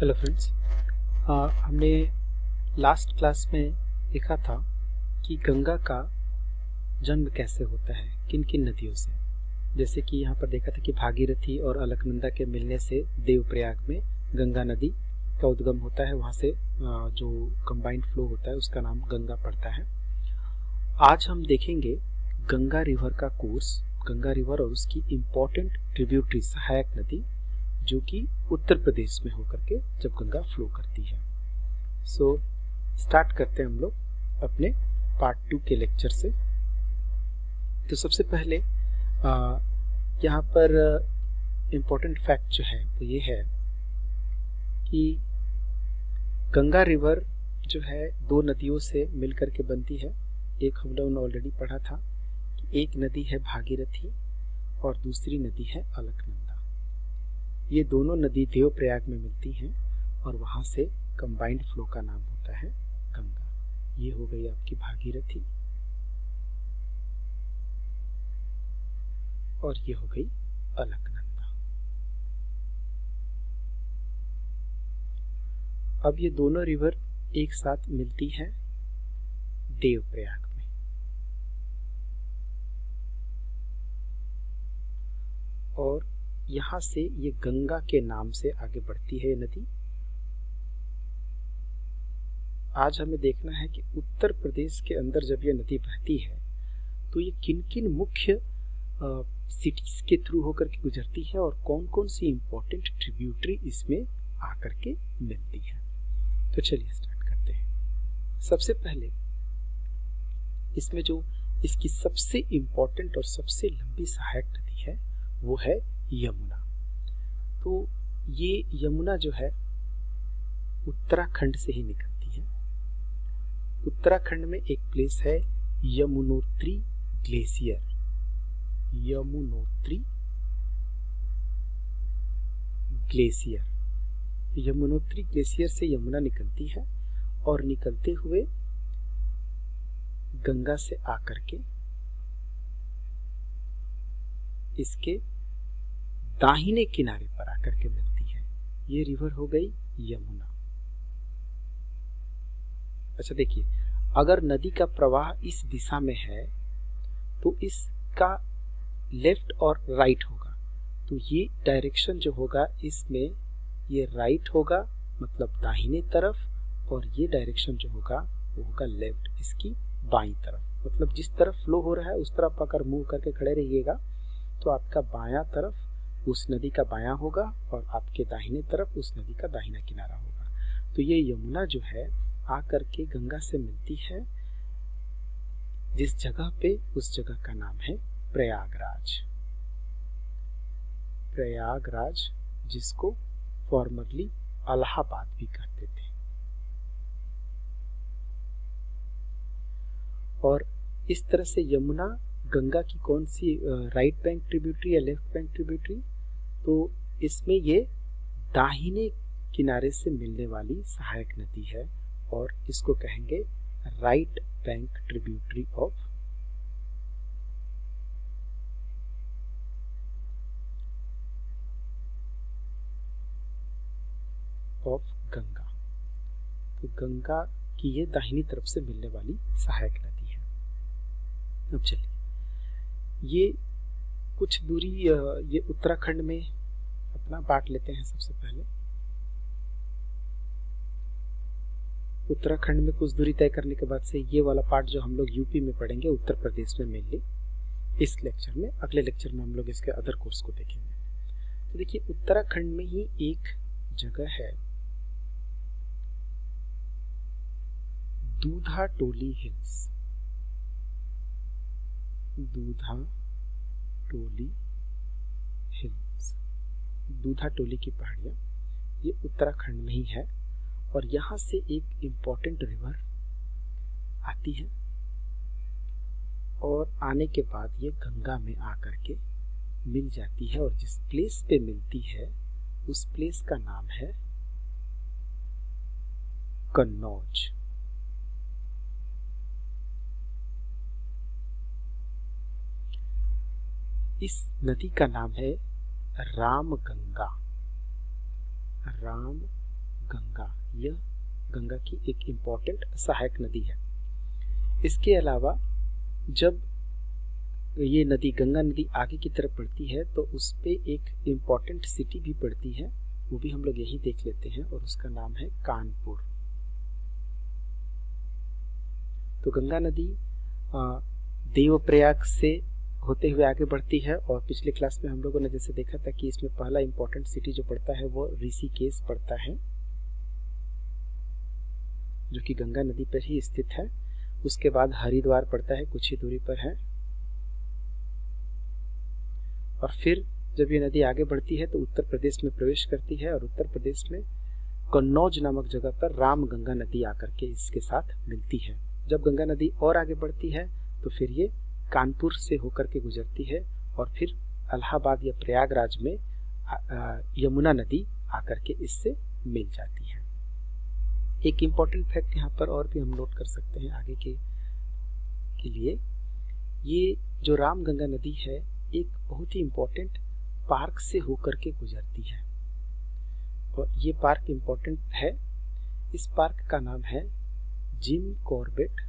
Hello friends, हमने last class में देखा था कि गंगा का जन्म कैसे होता है, किन किन नदियों से। जैसे कि यहाँ पर देखा था कि भागीरथी और अलकनंदा के मिलने से देवप्रयाग में गंगा नदी का उद्गम होता है। वहाँ से जो कंबाइंड फ्लो होता है उसका नाम गंगा पड़ता है। आज हम देखेंगे गंगा रिवर का कोर्स, गंगा रिवर और उसकी इम्पोर्टेंट ट्रिब्यूटरी सहायक नदी जो कि उत्तर प्रदेश में होकर के जब गंगा फ्लो करती है। सो स्टार्ट करते हैं हम लोग अपने पार्ट 2 के लेक्चर से। तो सबसे पहले यहाँ पर इम्पोर्टेंट फैक्ट जो है वो ये है कि गंगा रिवर जो है दो नदियों से मिलकर के बनती है। एक हम लोगों ने ऑलरेडी पढ़ा था कि एक नदी है भागीरथी और दूसरी नदी है अलकनंदा। ये दोनों नदी देवप्रयाग में मिलती हैं और वहां से कंबाइंड फ्लो का नाम होता है गंगा। ये हो गई आपकी भागीरथी और ये हो गई अलकनंदा। अब ये दोनों रिवर एक साथ मिलती हैं देवप्रयाग में। और यहां से ये गंगा के नाम से आगे बढ़ती है नदी। आज हमें देखना है कि उत्तर प्रदेश के अंदर जब ये नदी बहती है तो ये किन किन मुख्य सिटीज के थ्रू होकर के गुजरती है और कौन कौन सी इंपॉर्टेंट ट्रिब्यूटरी इसमें आकर के मिलती है। तो चलिए स्टार्ट करते हैं। सबसे पहले इसमें जो इसकी सबसे इंपॉर्टेंट और सबसे लंबी सहायक नदी है वो है यमुना। तो ये यमुना जो है उत्तराखंड से ही निकलती है। उत्तराखंड में एक प्लेस है Yamunotri glacier. Yamunotri glacier, Yamunotri glacier से यमुना निकलती है और निकलते हुए गंगा से आकर के इसके दाहिने किनारे पर आकर के मिलती है। ये रिवर हो गई यमुना। अच्छा देखिए, अगर नदी का प्रवाह इस दिशा में है तो इसका लेफ्ट और राइट होगा। तो ये डायरेक्शन जो होगा इसमें ये राइट होगा, मतलब दाहिने तरफ, और ये डायरेक्शन जो होगा वो होगा लेफ्ट, इसकी बाईं तरफ। मतलब जिस तरफ फ्लो हो रहा है उस तरफ अगर मूव करके खड़े रहिएगा तो आपका बायां तरफ उस नदी का बायां होगा और आपके दाहिने तरफ उस नदी का दाहिना किनारा होगा। तो ये यमुना जो है आकर के गंगा से मिलती है जिस जगह पे, उस जगह का नाम है प्रयागराज। प्रयागराज, जिसको फॉर्मरली इलाहाबाद भी कहते थे। और इस तरह से यमुना गंगा की कौन सी राइट बैंक ट्रिब्यूटरी या लेफ्ट बैंक ट्रिब्यूटरी, तो इसमें ये दाहिने किनारे से मिलने वाली सहायक नदी है और इसको कहेंगे right bank tributary of Ganga. तो गंगा की ये दाहिनी तरफ से मिलने वाली सहायक नदी है। अब चलिए, ये कुछ दूरी ये उत्तराखंड में अपना बांट लेते हैं। सबसे पहले उत्तराखंड में कुछ दूरी तय करने के बाद से ये वाला पार्ट जो हम लोग यूपी में पढ़ेंगे, उत्तर प्रदेश में मेनली इस लेक्चर में। अगले लेक्चर में हम लोग इसके अदर कोर्स को देखेंगे। तो देखिए, उत्तराखंड में ही एक जगह है दूधा टोली हिल्स। दूधा टोली हिल्स, दूधा टोली की पहाड़ियां, ये उत्तराखंड में ही है। और यहां से एक इंपॉर्टेंट रिवर आती है और आने के बाद ये गंगा में आकर के मिल जाती है। और जिस प्लेस पे मिलती है उस प्लेस का नाम है कन्नौज। इस नदी का नाम है रामगंगा। रामगंगा। गंगा, यह गंगा की एक इम्पोर्टेंट सहायक नदी है। इसके अलावा जब ये नदी गंगा नदी आगे की तरफ बढ़ती है तो उस पे एक इम्पोर्टेंट सिटी भी पड़ती है, वो भी हम लोग यही देख लेते हैं, और उसका नाम है कानपुर। तो गंगा नदी देवप्रयाग से होते हुए आगे बढ़ती है, और पिछले क्लास में हम लोगों ने जैसे देखा था कि इसमें पहला इम्पोर्टेंट सिटी जो पड़ता है वो ऋषिकेश पड़ता है, जो कि गंगा नदी पर ही स्थित है। उसके बाद हरिद्वार पड़ता है, कुछ ही दूरी पर है। और फिर जब ये नदी आगे बढ़ती है तो उत्तर प्रदेश में प्रवेश करती है, और उत्तर प्रदेश में कन्नौज नामक जगह पर रामगंगा नदी आकर के इसके साथ मिलती है। जब गंगा नदी और आगे बढ़ती है तो फिर ये कानपुर से होकर के गुजरती है, और फिर इलाहाबाद या प्रयागराज में यमुना नदी आकर के इससे मिल जाती है। एक इम्पॉर्टेंट फैक्ट यहाँ पर और भी हम नोट कर सकते हैं आगे के लिए, ये जो रामगंगा नदी है एक बहुत ही इम्पोर्टेंट पार्क से होकर के गुजरती है, और ये पार्क इम्पोर्टेंट है। इस पार्क का नाम है जिम कॉर्बेट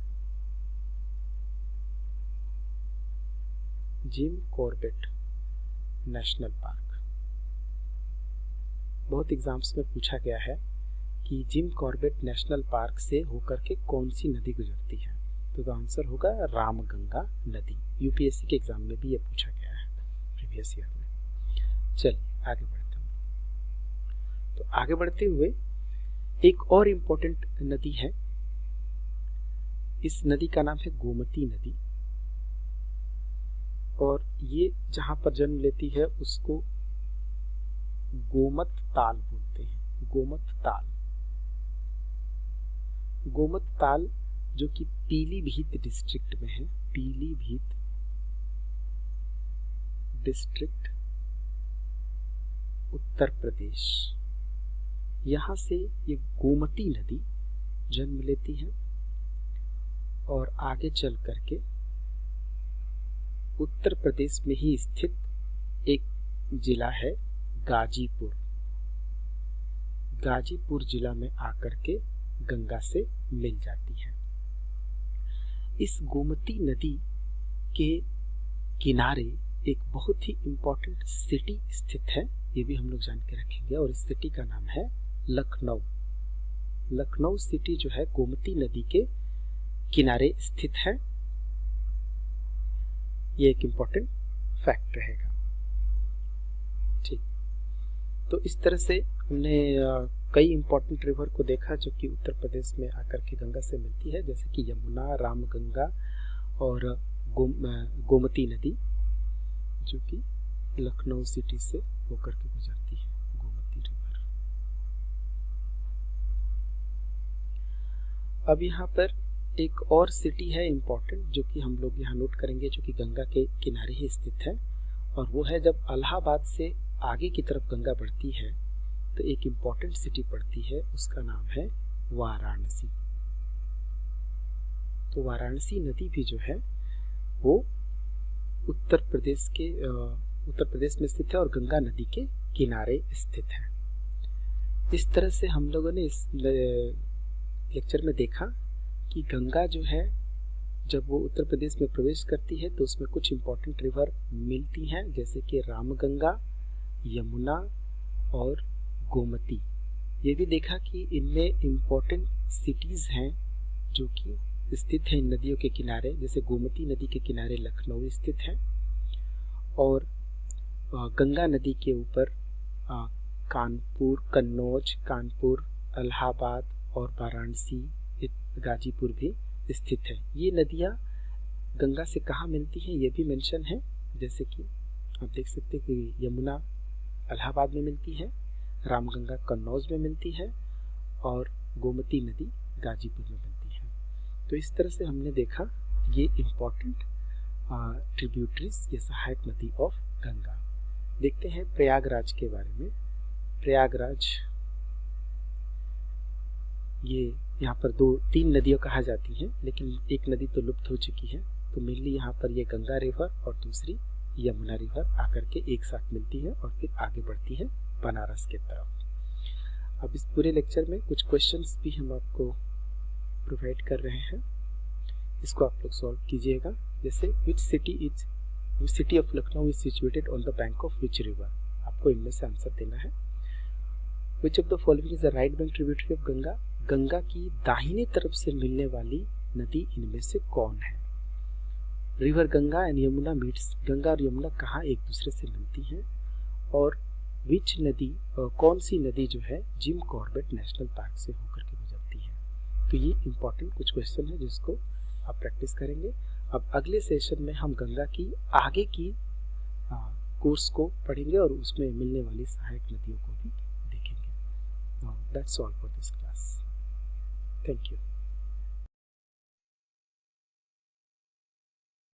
नेशनल पार्क। बहुत एग्जाम्स में पूछा गया है कि जिम कॉर्बेट नेशनल पार्क से होकर के कौन सी नदी गुजरती है, तो आंसर होगा रामगंगा नदी। यूपीएससी के एग्जाम में भी ये पूछा गया है प्रीवियस ईयर में। चलिए आगे बढ़ते हैं। तो आगे बढ़ते हुए एक और इम्पोर्टेंट नदी है, इस नदी का नाम है गोमती नदी, और ये जहां पर जन्म लेती है उसको गोमत ताल बोलते हैं। गोमत ताल जो कि पीलीभीत डिस्ट्रिक्ट में है, पीलीभीत डिस्ट्रिक्ट उत्तर प्रदेश, यहां से ये गोमती नदी जन्म लेती है, और आगे चल करके उत्तर प्रदेश में ही स्थित एक जिला है गाजीपुर जिला में आकर के गंगा से मिल जाती है। इस गोमती नदी के किनारे एक बहुत ही इम्पोर्टेंट सिटी स्थित है, ये भी हम लोग जान के रखेंगे, और इस सिटी का नाम है लखनऊ। लखनऊ सिटी जो है गोमती नदी के किनारे स्थित है, ये एक इम्पोर्टेंट फैक्ट रहेगा। ठीक, तो इस तरह से हमने कई इम्पोर्टेंट रिवर को देखा जो कि उत्तर प्रदेश में आकर के गंगा से मिलती है, जैसे कि यमुना, रामगंगा और गोमती नदी, जो कि लखनऊ सिटी से होकर के गुजरती है, गोमती रिवर। अब यहाँ पर एक और सिटी है इम्पोर्टेंट जो कि हम लोग यहाँ नोट करेंगे, जो कि गंगा के किनारे ही स्थित है, और वो है जब इलाहाबाद से आगे की तरफ गंगा बढ़ती है तो एक इम्पोर्टेंट सिटी पड़ती है, उसका नाम है वाराणसी। तो वाराणसी नदी भी जो है वो उत्तर प्रदेश में स्थित है और गंगा नदी के किनारे स्थित है। इस तरह से हम लोगों ने इस लेक्चर में देखा कि गंगा जो है जब वो उत्तर प्रदेश में प्रवेश करती है तो उसमें कुछ इम्पोर्टेंट रिवर मिलती हैं, जैसे कि रामगंगा, यमुना और गोमती। ये भी देखा कि इनमें इम्पोर्टेंट सिटीज हैं जो कि स्थित है इन नदियों के किनारे, जैसे गोमती नदी के किनारे लखनऊ स्थित है, और गंगा नदी के ऊपर कन्नौज, कानपुर, इलाहाबाद और वाराणसी, गाजीपुर भी स्थित है। ये नदियाँ गंगा से कहाँ मिलती हैं ये भी मेंशन है, जैसे कि आप देख सकते हैं कि यमुना इलाहाबाद में मिलती है, रामगंगा कन्नौज में मिलती है, और गोमती नदी गाजीपुर में मिलती है। तो इस तरह से हमने देखा ये इम्पोर्टेंट ट्रिब्यूटरीज, ये सहायक नदी ऑफ गंगा। देखते हैं प्रयागराज के बारे में। प्रयागराज ये यहाँ पर 2-3 नदियाँ कहा जाती हैं, लेकिन एक नदी तो लुप्त हो चुकी है, तो मेनली यहाँ पर ये गंगा रिवर और दूसरी यमुना रिवर आकर के एक साथ मिलती है और फिर आगे बढ़ती है बनारस के तरफ। अब इस पूरे लेक्चर में कुछ क्वेश्चंस भी हम आपको प्रोवाइड कर रहे हैं, इसको आप लोग सॉल्व कीजिएगा। जैसे which city of Lucknow is situated on the bank of which river, आपको इनमें से आंसर देना है। Which of the following is the right bank tributary of Ganga, Ganga की दाहिनी तरफ से मिलने वाली नदी इनमें से कौन है। River Ganga and Yamuna meets, Ganga और यमुना कहाँ एक दूसरे से मिलती हैं। और विच नदी, कौन सी नदी जो है जिम कॉर्बेट नेशनल पार्क से होकर के गुजरती है। तो ये इंपॉर्टेंट कुछ क्वेश्चन है जिसको आप प्रैक्टिस करेंगे। अब अगले सेशन में हम गंगा की आगे की कोर्स को पढ़ेंगे और उसमें मिलने वाली सहायक नदियों को भी देखेंगे। That's all for this class. Thank you.